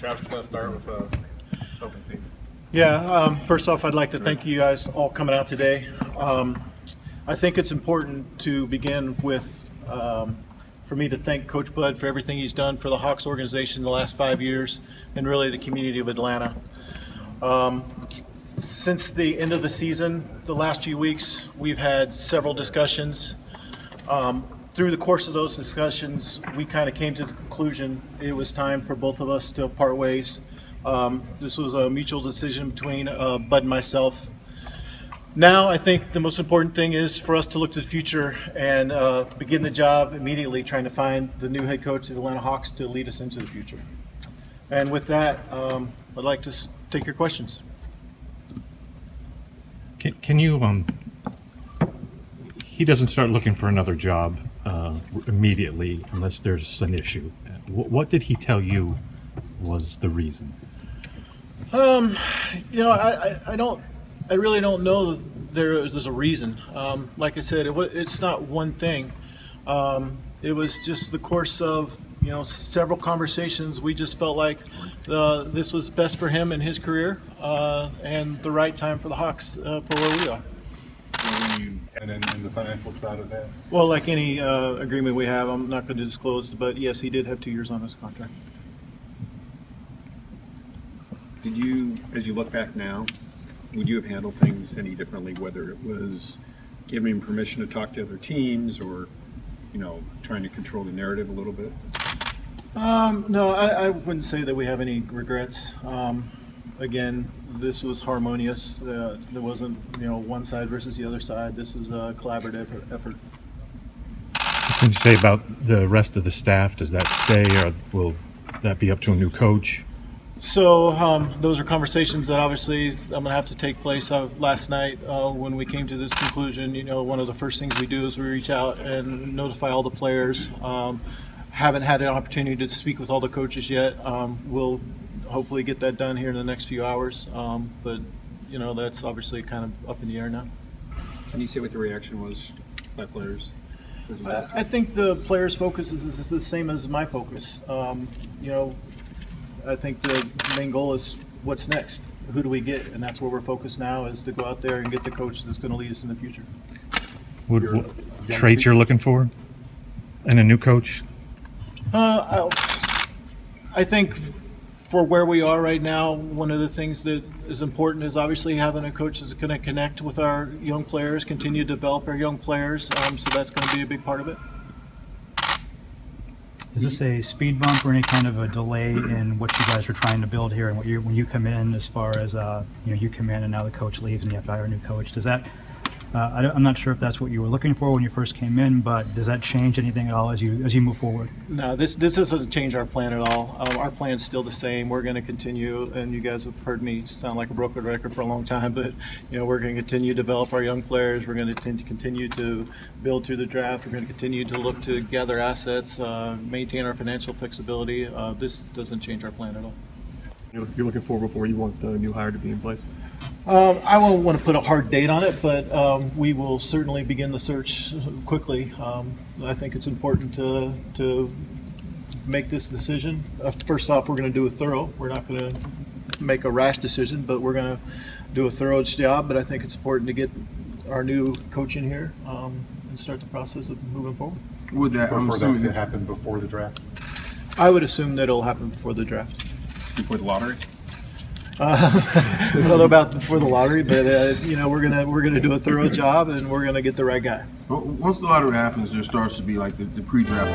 Travis is going to start with open speed. Yeah, first off, I'd like to thank you guys all coming out today. I think it's important to begin with, for me to thank Coach Bud for everything he's done for the Hawks organization in the last 5 years and really the community of Atlanta. Since the end of the season, the last few weeks, we've had several discussions. Through the course of those discussions, we kind of came to the conclusion it was time for both of us to part ways. This was a mutual decision between Bud and myself. Now I think the most important thing is for us to look to the future and begin the job immediately, trying to find the new head coach of the Atlanta Hawks to lead us into the future. And with that, I'd like to take your questions. Can you, he doesn't start looking for another job immediately unless there's an issue. What did he tell you was the reason? You know, I really don't know there's a reason. Like I said, it's not one thing. It was just the course of, you know, several conversations. We just felt like this was best for him and his career, and the right time for the Hawks for where we are. And then the financial side of that? Well, like any agreement we have, I'm not going to disclose, but yes, he did have 2 years on his contract. Did you, as you look back now, would you have handled things any differently, whether it was giving him permission to talk to other teams or, you know, trying to control the narrative a little bit? No, I wouldn't say that we have any regrets. Again, this was harmonious. There wasn't, you know, one side versus the other side. This was a collaborative effort. What can you say about the rest of the staff? Does that stay, or will that be up to a new coach? So those are conversations that obviously I'm going to have to take place. Last night when we came to this conclusion, you know, one of the first things we do is we reach out and notify all the players. Haven't had an opportunity to speak with all the coaches yet. We'll hopefully get that done here in the next few hours. But, you know, that's obviously kind of up in the air now. Can you say what the reaction was by players? I think the players' focus is the same as my focus. You know, I think the main goal is what's next. Who do we get? And that's where we're focused now, is to go out there and get the coach that's going to lead us in the future. What traits you're looking for in a new coach? I think for where we are right now, one of the things that is important is obviously having a coach that's going to connect with our young players, continue to develop our young players. So that's going to be a big part of it. Is this a speed bump or any kind of a delay in what you guys are trying to build here, and when you come in, as far as you know, you come in and now the coach leaves and you have to hire a new coach? Does that? I'm not sure if that's what you were looking for when you first came in, but does that change anything at all as you move forward? No, this doesn't change our plan at all. Our plan's still the same. We're going to continue, and you guys have heard me sound like a broken record for a long time, but you know, we're going to continue to develop our young players. We're going to continue to build through the draft. We're going to continue to look to gather assets, maintain our financial flexibility. This doesn't change our plan at all. You're looking for before you want the new hire to be in place? I won't want to put a hard date on it, but we will certainly begin the search quickly. I think it's important to make this decision. First off, we're going to do a thorough. We're not going to make a rash decision, but we're going to do a thorough job. But I think it's important to get our new coach in here and start the process of moving forward. Would that to happen before the draft? I would assume that it'll happen before the draft. Before the lottery? I don't know about before the lottery, but you know, we're gonna do a thorough job, and we're gonna get the right guy. Once the lottery happens, there starts to be like the pre-draft.